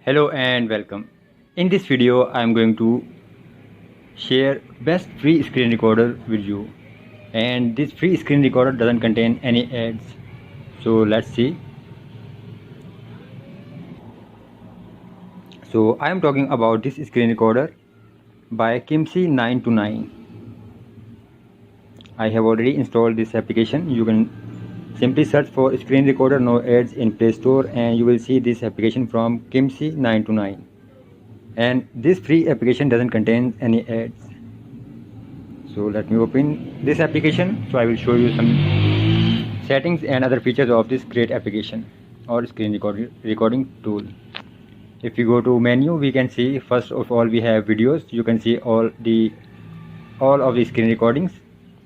Hello and welcome. In this video I am going to share best free screen recorder with you, and this free screen recorder doesn't contain any ads. So let's see. So I am talking about this screen recorder by Kimsi 929. I have already installed this application. You can simply search for screen recorder no ads in Play Store and you will see this application from Kimsi 929. And this free application doesn't contain any ads. So let me open this application. So I will show you some settings and other features of this great application or screen recording tool. If you go to menu, we can see first of all we have videos. You can see all of the screen recordings.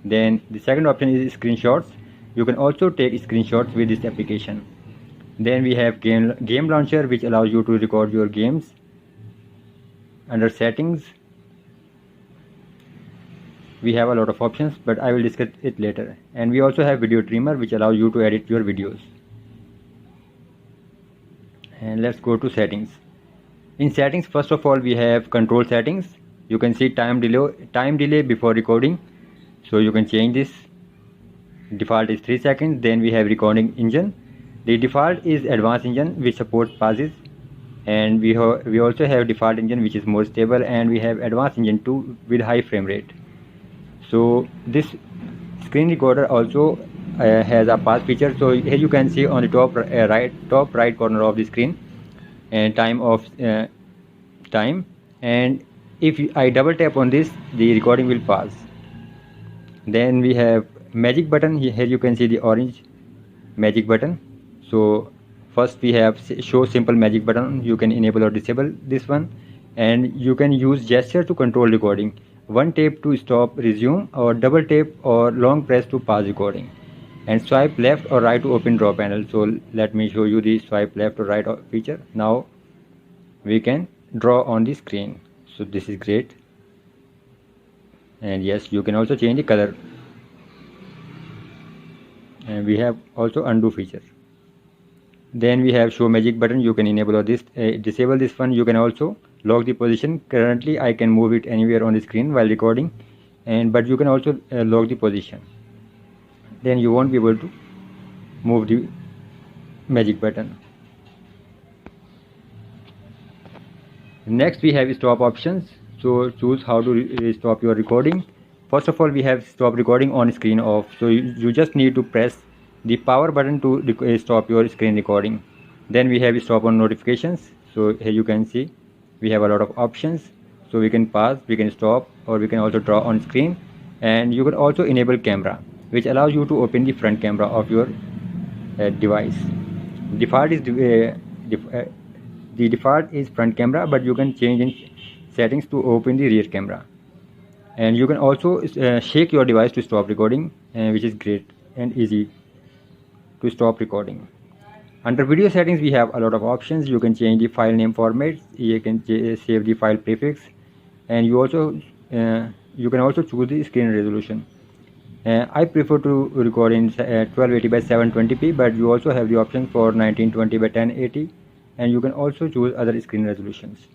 Then the second option is screenshots. You can also take screenshots with this application. Then we have game launcher, which allows you to record your games. Under settings, we have a lot of options, but I will discuss it later. And we also have video trimmer, which allows you to edit your videos. And let's go to settings. In settings, first of all we have control settings. You can see time delay before recording, so you can change this. Default is 3 seconds. Then we have recording engine. The default is advanced engine, which supports pauses, and we also have default engine, which is more stable, and we have advanced engine 2 with high frame rate. So this screen recorder also has a pause feature. So here you can see on the top right corner of the screen and time, and if I double tap on this, the recording will pause. Then we have magic button. Here you can see the orange magic button. So first we have show simple magic button. You can enable or disable this one, and you can use gesture to control recording. One tap to stop resume, or double tap or long press to pause recording, and swipe left or right to open draw panel. So let me show you the swipe left or right feature. Now we can draw on the screen. So this is great. And yes, you can also change the color, and we have also undo feature. Then we have show magic button. You can enable or disable this one. You can also lock the position. Currently I can move it anywhere on the screen while recording, but you can also lock the position. Then you won't be able to move the magic button. Next we have stop options. So choose how to stop your recording. First of all we have stop recording on screen off. So you just need to press the power button to stop your screen recording. Then we have stop on notifications. So here you can see we have a lot of options. So we can pause, we can stop, or we can also draw on screen. And you can also enable camera, which allows you to open the front camera of your device. Default is the default is front camera, but you can change in settings to open the rear camera. And you can also shake your device to stop recording, which is great and easy to stop recording. Under video settings we have a lot of options. You can change the file name format, you can save the file prefix, and you can also choose the screen resolution. I prefer to record in 1280 by 720p, but you also have the option for 1920 by 1080, and you can also choose other screen resolutions.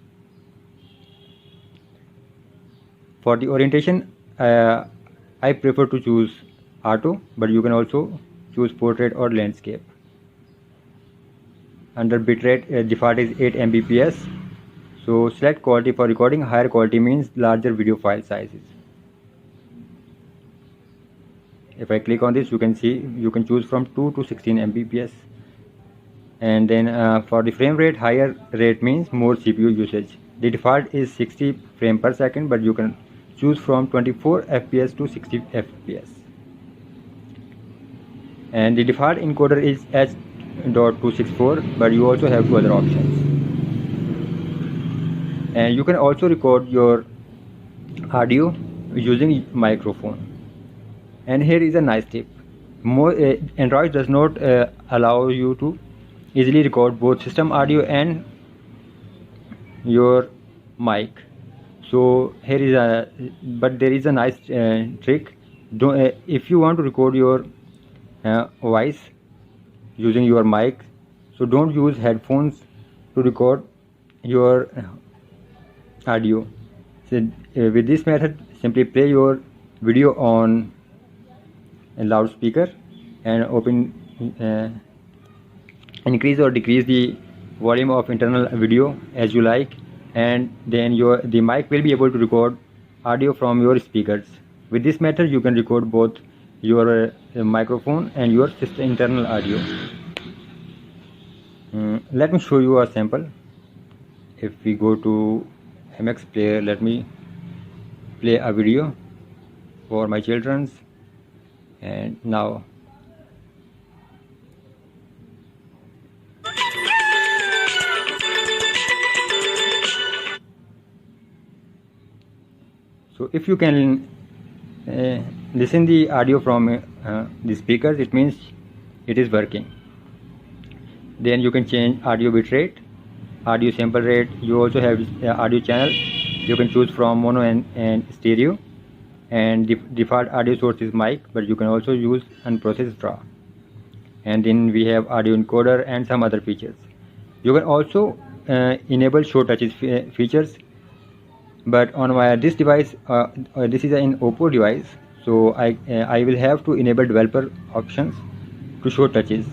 For the orientation, I prefer to choose auto, but you can also choose portrait or landscape. Under bitrate, default is 8 Mbps. So select quality for recording. Higher quality means larger video file sizes. If I click on this, you can see you can choose from 2 to 16 Mbps. And then for the frame rate, higher rate means more CPU usage. The default is 60 frames per second, but you can choose from 24 fps to 60 fps. And the default encoder is H.264, but you also have two other options. And you can also record your audio using microphone. And here is a nice tip. Android does not allow you to easily record both system audio and your mic. So here is but there is a nice trick. If you want to record your voice using your mic, so don't use headphones to record your audio. So with this method, simply play your video on a loudspeaker and increase or decrease the volume of internal video as you like, and then the mic will be able to record audio from your speakers. With this method you can record both your microphone and your internal audio. Let me show you a sample. If we go to MX Player, let me play a video for my children's. And now so if you can listen the audio from the speakers, it means it is working. Then you can change audio bitrate, audio sample rate. You also have audio channel. You can choose from mono and stereo, and the default audio source is mic, but you can also use unprocessed raw. And then we have audio encoder and some other features. You can also enable show touches features, but on this device, this is an Oppo device, so I will have to enable developer options to show touches,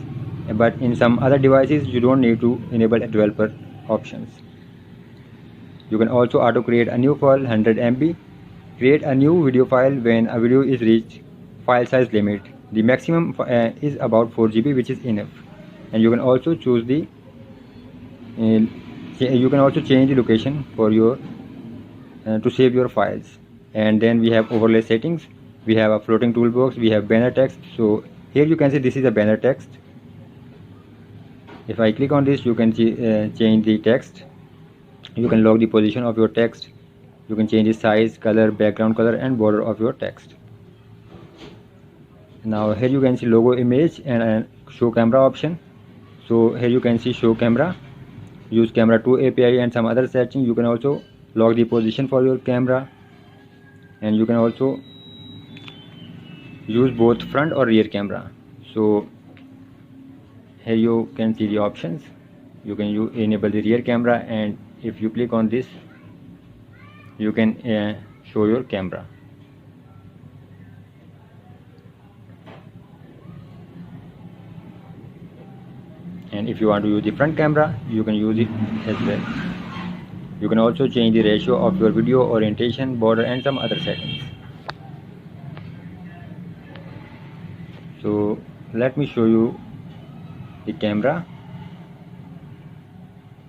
but in some other devices you don't need to enable developer options. You can also auto create a new file 100 MB, create a new video file when a video is reached file size limit. The maximum is about 4 GB, which is enough. And you can also choose the you can also change the location for your to save your files. And then we have overlay settings. We have a floating toolbox. We have banner text. So here you can see this is a banner text. If I click on this, you can change the text. You can lock the position of your text. You can change the size, color, background color, and border of your text. Now here you can see logo, image, and show camera option. So here you can see show camera, use camera 2 API, and some other settings. You can also lock the position for your camera, and you can also use both front or rear camera. So here you can see the options. You can enable the rear camera, and if you click on this, you can show your camera. And if you want to use the front camera, you can use it as well. You can also change the ratio of your video, orientation, border, and some other settings. So let me show you the camera.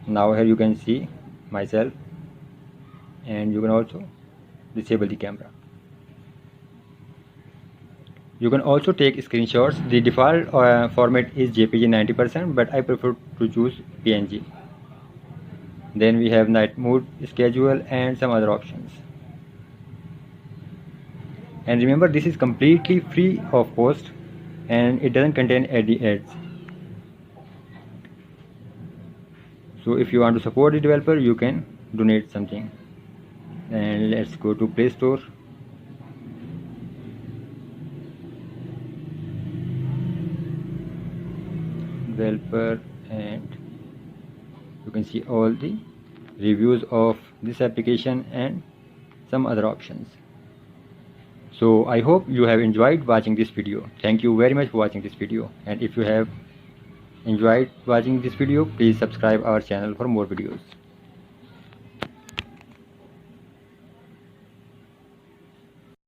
Now here you can see myself, and you can also disable the camera. You can also take screenshots. The default format is JPG 90%, but I prefer to choose PNG. Then we have night mode, schedule, and some other options. And remember, this is completely free of cost, and it doesn't contain any ads. So if you want to support the developer, you can donate something. And let's go to Play Store. Developer, and you can see all the reviews of this application and some other options. So I hope you have enjoyed watching this video. Thank you very much for watching this video, and if you have enjoyed watching this video, please subscribe our channel for more videos.